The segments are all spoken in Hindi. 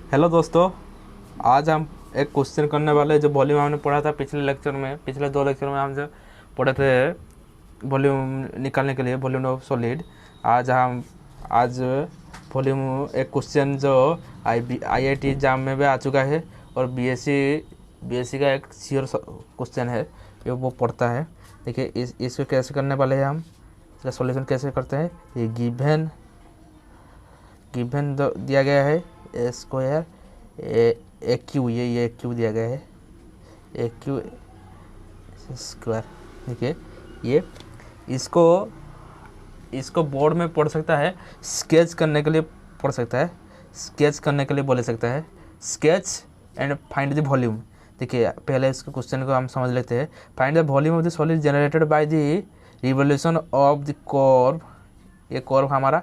हेलो दोस्तों। आज हम एक क्वेश्चन करने वाले हैं जो वॉल्यूम हमने पढ़ा था पिछले लेक्चर में। पिछले दो लेक्चर में हम जो पढ़े थे वॉल्यूम निकालने के लिए, वॉल्यूम ऑफ सॉलिड। आज वॉल्यूम एक क्वेश्चन जो आईआईटी एग्जाम में भी आ चुका है और बीएससी का एक श्योर क्वेश्चन है, ये वो पढ़ता है। देखिए इसको कैसे करने वाले हैं हम, इसका सॉल्यूशन कैसे करते हैं। ये गिवन दिया गया है ए स्क्वायर ए क्यू, ये क्यू दिया गया है ए क्यू स्क्वायर। देखिए ये इसको बोर्ड में पढ़ सकता है, स्केच करने के लिए पढ़ सकता है, स्केच करने के लिए बोल सकता है, sketch and find the volume. देखिए पहले इसके क्वेश्चन को हम समझ लेते हैं। Find the volume of the solid generated by the revolution of the curve. ये कर्व हमारा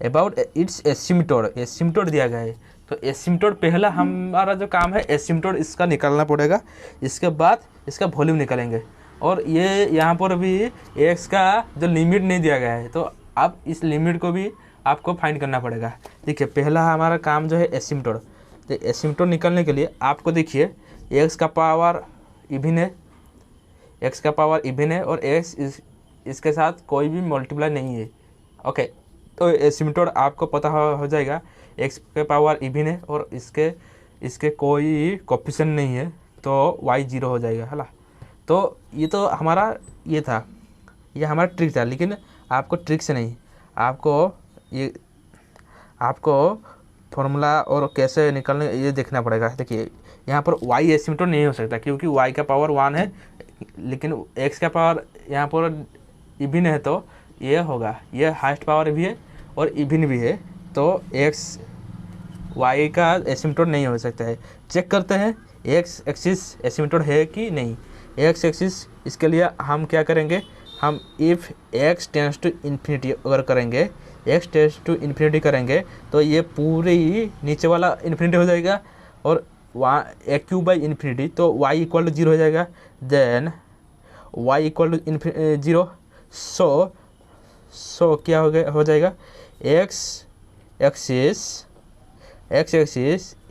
अबाउट इट्स एसिम्टोड दिया गया है। तो एसिम्टोड पहला हमारा जो काम है, एसिम्टोड इसका निकालना पड़ेगा। इसके बाद इसका वॉल्यूम निकालेंगे। और ये यहाँ पर भी एक्स का जो लिमिट नहीं दिया गया है, तो अब इस लिमिट को भी आपको फाइंड करना पड़ेगा। देखिए पहला हमारा काम जो है एसिम्टोड। तो एसिम्टोड निकालने के लिए आपको देखिए एक्स का पावर इवन है और एक्स इसके साथ कोई भी मल्टीप्लाई नहीं है। ओके, तो एसिम्टोड आपको पता हो जाएगा। एक्स के पावर इवन है और इसके कोई कोफिशिएंट नहीं है, तो वाई 0 हो जाएगा, है ना। तो ये तो हमारा ये था, ये हमारा ट्रिक था। लेकिन आपको ट्रिक से नहीं, आपको फॉर्मूला और कैसे निकलने ये देखना पड़ेगा। देखिए यहाँ पर वाई एसिम्टोड नहीं हो सकता क्योंकि वाई का पावर 1 है, लेकिन एक्स का पावर यहाँ पर इवन है, तो ये होगा। ये हाईएस्ट पावर भी है और इवन भी है, तो एक्स वाई का एसिम्टोड नहीं हो सकता है। चेक करते हैं एक्स एक्सिस एसिम्टोड है कि नहीं। एक्स एक्सिस, इसके लिए हम क्या करेंगे, हम if x tends to infinity अगर करेंगे, एक्स टेंड्स टू इन्फिनिटी करेंगे तो ये पूरी नीचे वाला इन्फिनिटी हो जाएगा और ए क्यू बाई इन्फिनिटी, तो वाई इक्वल टू 0 हो जाएगा। Then y equal to 0, so क्या हो जाएगा, x axis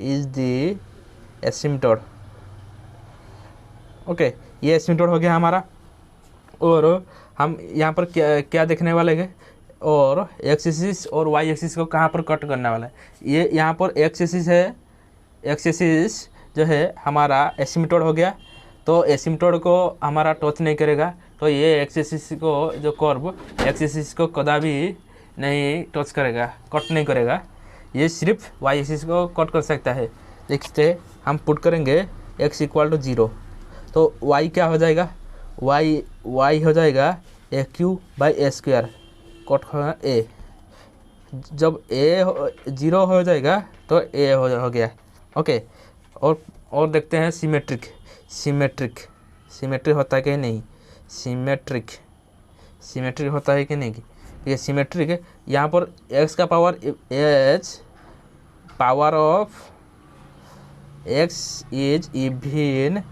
is the asymptote. Okay, ये एसिम्टोड हो गया हमारा। और हम यहाँ पर क्या देखने वाले हैं, और एक्स एक्सिस और वाई एक्सिस को कहाँ पर कट करने वाला है। ये यहाँ पर एक्स एक्सिस है, एक्स एक्सिस जो है हमारा एसिम्टोड हो गया, तो एसिम्टोड को हमारा टच नहीं करेगा। तो ये एक्स एक्सिस को जो कर्व एक्स एक्सिस को कदापि नहीं टच करेगा, कट नहीं करेगा। ये सिर्फ वाई एक्सिस को कट कर सकता है। देखते हम पुट करेंगे x इक्वल टू 0, तो y क्या हो जाएगा, y हो जाएगा a cube by a square, cut होगा a। जब a 0 हो जाएगा तो a हो गया। ओके, और देखते हैं सिमेट्रिक होता है कि नहीं, सिमेट्रिक होता है कि नहीं। ये सिमेट्रिक है। यहाँ पर x का power power of x is even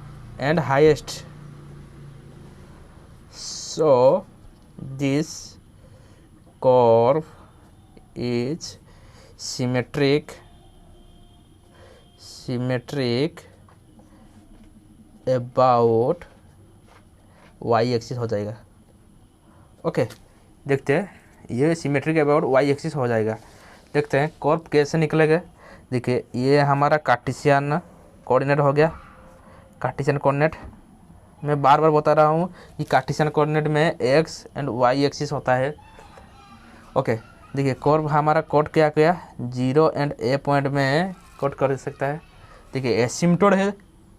and highest, so this curve is symmetric about y axis हो जाएगा। ओके, देखते हैं ये सिमेट्रिक अबाउट y एक्सिस हो जाएगा। देखते हैं कर्व कैसे निकलेगा। देखिए ये हमारा कार्टेशियन कोऑर्डिनेट हो गया। कार्टेशियन कोऑर्डिनेट मैं बार बार बता रहा हूँ कि कार्टेशियन कोऑर्डिनेट में x एंड y एक्सिस होता है। ओके, देखिए कर्व हमारा कट क्या किया, 0 एंड a पॉइंट में कट कर सकता है। देखिए एसिम्टोड है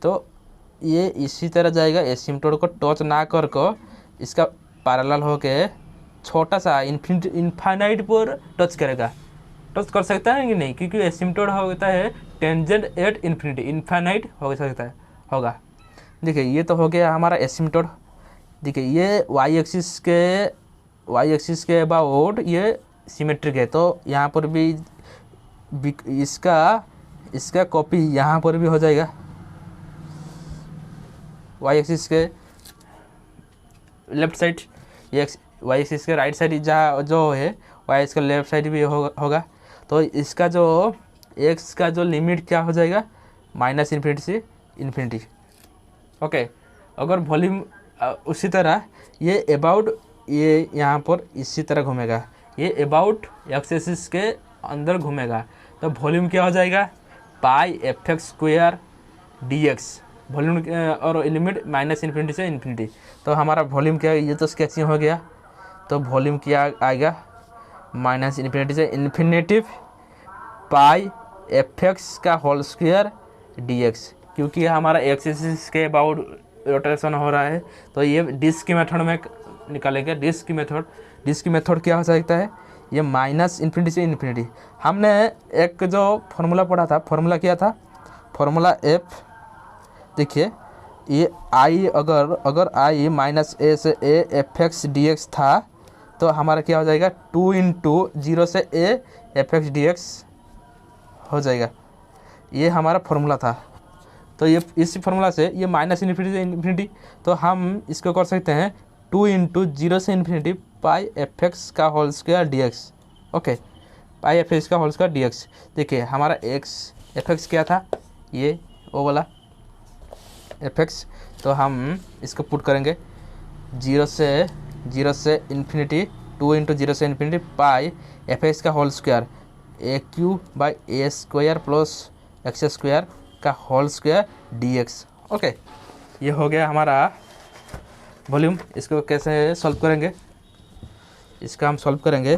तो ये इसी तरह जाएगा, एसिम्टोड को टच ना कर को इसका पैरेलल होके छोटा सा इनफाइनाइट पर टच करेगा। टच कर सकता है कि नहीं, क्योंकि एसिम्टोड होता है टेंजेंट एट इन्फिनिटी, इनफाइनाइट हो सकता है होगा। देखिए ये तो हो गया हमारा एसिम्टोड। देखिए ये वाई एक्सिस के अबाउट ये सिमेट्रिक है, तो यहाँ पर भी इसका कॉपी यहाँ पर भी हो जाएगा। वाई एक्सिस के लेफ्ट साइड, ये वाई एक्सिस के राइट साइड जहाँ जो है वाई एक्सिस का लेफ्ट साइड भी होगा। तो इसका जो एक्स का जो लिमिट क्या हो जाएगा, माइनस इन्फिनिटी से इन्फिनिटी। ओके, अगर वॉल्यूम उसी तरह ये अबाउट, ये यहाँ पर इसी तरह घूमेगा, ये अबाउट एक्स एक्सिस के अंदर घूमेगा, तो वॉल्यूम क्या हो जाएगा, pi f x square d x, volume और लिमिट माइनस इन्फिनिटी से इन्फिनिटी। तो हमारा वॉल्यूम क्या है, ये तो स्केचिंग हो गया, तो वॉल्यूम क्या आएगा, माइनस इन्फिनिटी से इन्फिनिटिव पाई एफ एक्स का होल स्क्वायर डी एक्स, क्योंकि हमारा एक्स एक्सिस के अबाउट रोटेशन हो रहा है, तो ये डिस्क की मेथड में निकालेंगे। डिस्क की मेथड क्या हो सकता है, ये माइनस इन्फिनिटी से इन्फिनिटी। हमने एक जो फॉर्मूला पढ़ा था, फॉर्मूला क्या था, फॉर्मूला एफ, देखिए ये आई, अगर आई माइनस ए से A F x D x था, तो हमारा क्या हो जाएगा, 2 इंटू 0 से A F x D x हो जाएगा। ये हमारा फॉर्मूला था। तो ये इस फार्मूला से ये माइनस इन्फिनिटी से इन्फिनिटी, तो हम इसको कर सकते हैं 2 इंटू 0 से इन्फिनिटी पाई एफ एक्स का whole square d x. Okay, pi f x का होल स्क्वायर डी एक्स। देखिए हमारा एक्स एफ एक्स क्या था, ये वो वाला एफ एक्स, तो हम इसको पुट करेंगे 0 से इन्फिनिटी, 2 इंटू 0 से इन्फिनिटी पाई एफ एक्स का whole square a cube by a square plus x square का whole square d x. Okay, ये हो गया हमारा वॉल्यूम। इसको कैसे सॉल्व करेंगे, इसका हम सॉल्व करेंगे।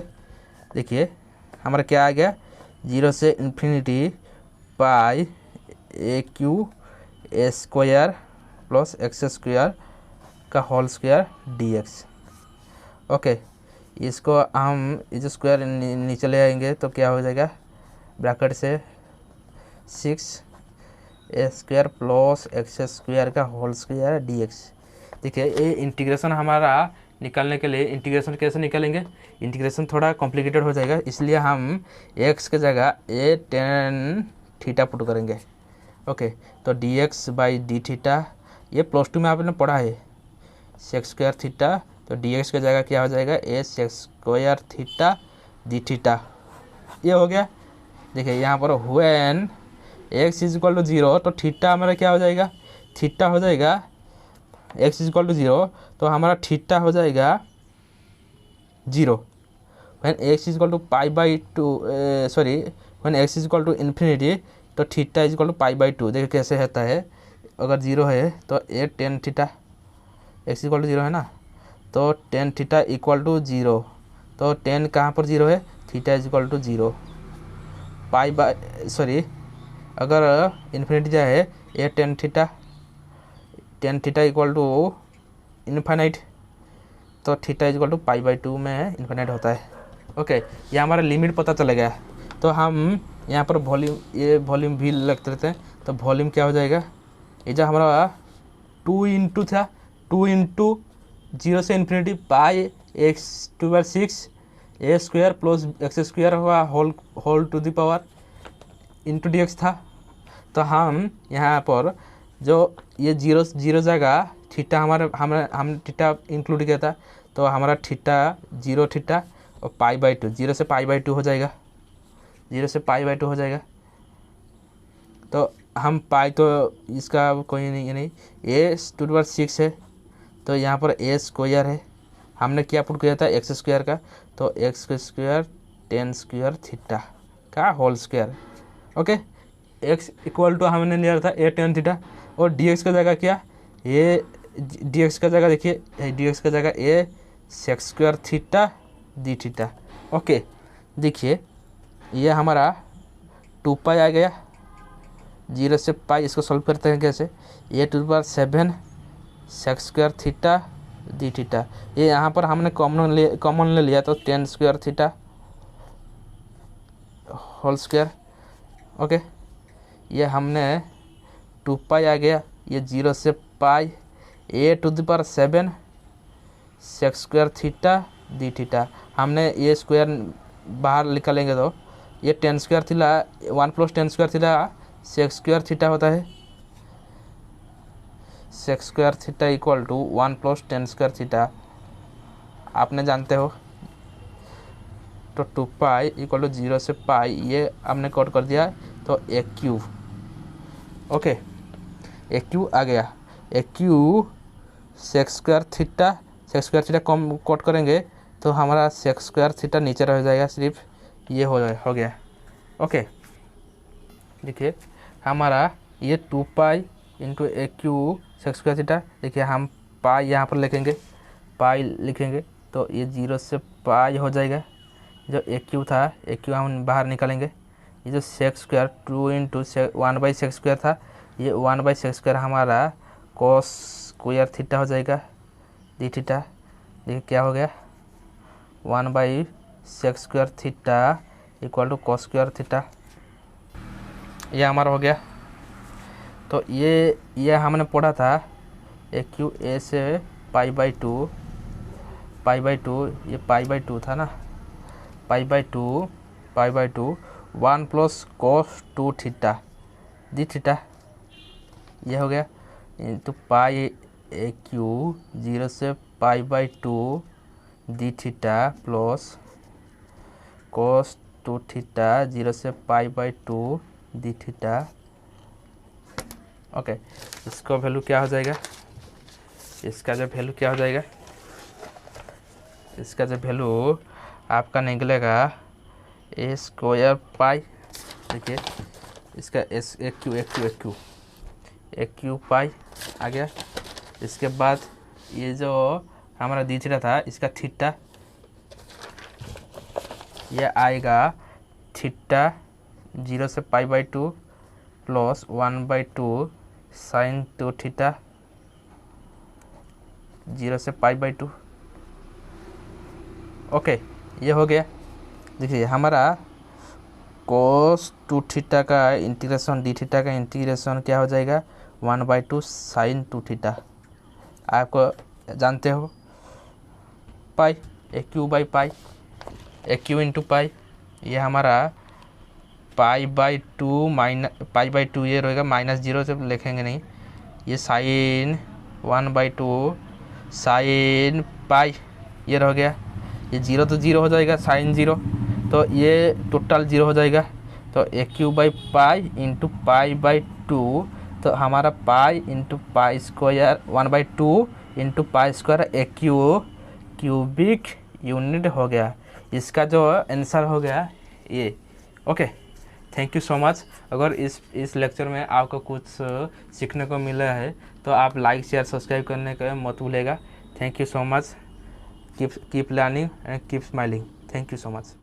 देखिए हमारा क्या आ गया, 0 से infinity pi a cube a square plus x square का whole square d x. Okay, इसको हम इस स्क्वायर नीचे ले आएंगे तो क्या हो जाएगा, ब्रैकेट से 6 a square plus x square का होल स्क्वायर डी एक्स। देखिए ये इंटीग्रेशन हमारा निकालने के लिए, इंटीग्रेशन कैसे निकालेंगे, इंटीग्रेशन थोड़ा कॉम्प्लिकेटेड हो जाएगा, इसलिए हम एक्स के जगह ए टेन थीटा पुट करेंगे। ओके, तो d x by d theta, ये +2 में आपने पढ़ा है, सेक स्क्वायर थीटा, तो डी एक्स की जगह क्या हो जाएगा, a sec square theta d theta. ये हो गया। देखिए यहाँ पर when x is equal to 0, तो थीटा हमारा क्या हो जाएगा, थीटा हो जाएगा एक्स इज इक्वल टू 0, तो हमारा थीटा हो जाएगा 0। When x is equal to pi by 2, sorry when x is equal to infinity, तो theta is equal to pi by 2। देखिए कैसे होता है, अगर 0 है तो a tan theta, x equal to 0 है ना, तो टेन थीटा इक्वल टू 0, तो टेन कहाँ पर 0 है, theta is equal to 0, pi by sorry अगर इन्फिनिटी जाए a tan theta equal to infinite, तो theta is equal to pi by 2 में इन्फाइनाइट होता है। ओके, ये हमारा लिमिट पता चला गया। तो हम यहाँ पर वॉल्यूम, ये वॉल्यूम भी लगते रहते हैं, तो वॉल्यूम क्या हो जाएगा, ये जो हमारा 2 इंटू था, 2 इंटू 0 से इन्फिनिटी पाई एक्स टू बार 6 a square plus x square हुआ whole to the power into d x था। तो हम यहाँ पर जो ये 0 जगह थीटा हम थीटा इंक्लूड किया था, तो हमारा थीटा 0 थीटा और पाई बाई 2, 0 से पाई बाई 2 हो जाएगा, 0 से पाई बाई 2 हो जाएगा। तो हम पाई, तो इसका कोई नहीं, ए टू द पावर 6 है, तो यहाँ पर ए स्क्वायर है, हमने क्या पुट किया था, एक्स स्क्वायर का, तो x square tan square theta का whole square. Okay, x equal to हमने लिया था ए टेन थीटा, और डी एक्स का जगह क्या, ये डी एक्स का जगह देखिए, डी एक्स का जगह a sec square theta d theta. Okay, देखिए ये हमारा 2 पाई आ गया, 0 से पाई, इसको सॉल्व करते हैं कैसे, a to the power 7 sec square theta d theta. ये यहाँ पर हमने कॉमन ले लिया, तो tan square theta whole square. Okay, ये हमने 2 पाई आ गया, ये 0 से pi a to the power 7 sec square theta d theta. हमने ये स्क्वायर बाहर निकालेंगे तो ये tan square theta 1 plus tan square theta sec square theta होता है, sec square theta equal to 1 plus tan square theta, आपने जानते हो। तो 2 पाई इक्वल टू 0 से पाई, ये हमने कट कर दिया तो a Q. Okay, A Q आ गया। ए क्यू सेक्स स्क्वायर थीटा कम कट करेंगे तो हमारा सेक्स स्क्वायर थीटा नीचे रह जाएगा, सिर्फ ये हो गया। ओके, देखिए हमारा ये 2 पाई इंटू ए क्यू सेक्स स्क्वायर थीटा, देखिए हम पाई यहाँ पर लिखेंगे तो ये 0 से पाई हो जाएगा। जो ए क्यू था, ए क्यू हम बाहर निकालेंगे। ये जो sec square 2 into 1 by sec square था, ये 1 बाई सेक्स स्क्वायर हमारा कॉस स्क्वायर थीटा हो जाएगा, डी थीटा। देखिए क्या हो गया, 1 by sec square theta equal to cos square theta, ये हमारा हो गया। तो ये हमने पढ़ा था ए क्यू ए से पाई बाई टू, ये पाई बाई टू था ना, पाई by to 1 plus cos 2 theta d theta, ये हो गया इंटू पाई ए क्यू 0 से pi by to D theta plus cos 2 theta 0 से pi by to D theta. Okay, इसका वैल्यू क्या हो जाएगा, इसका जो वैल्यू आपका निकलेगा ए स्क्वायर पाई। देखिए इसका ए क्यू पाई आ गया। इसके बाद ये जो हमारा दी थीटा था, इसका थीटा ये आएगा थीटा 0 से pi by two plus 1 by two sine 2 theta 0 से पाई बाई टू। ओके, ये हो गया। देखिए हमारा cos 2 थीटा का इंटीग्रेशन डी थीटा का इंटीग्रेशन क्या हो जाएगा, 1 बाई टू साइन 2 थीटा। आपको जानते हो pi a cube by pi, a cube into pi, ये हमारा पाई बाई टू ये रहेगा, -0 से लिखेंगे नहीं, ये sine 1 by two sine pi ये रह गया। ये 0 तो 0 हो जाएगा, साइन 0 तो ये टोटल 0 हो जाएगा। तो a cube by pi into pi by two, तो हमारा pi into pi square 1 by two into pi square a cube cubic unit हो गया। इसका जो आंसर हो गया ये। Okay, thank you so much. अगर इस लेक्चर में आपको कुछ सीखने को मिला है तो आप लाइक शेयर सब्सक्राइब करने का मत भूलेगा। Thank you so much. Keep learning and keep smiling. Thank you so much.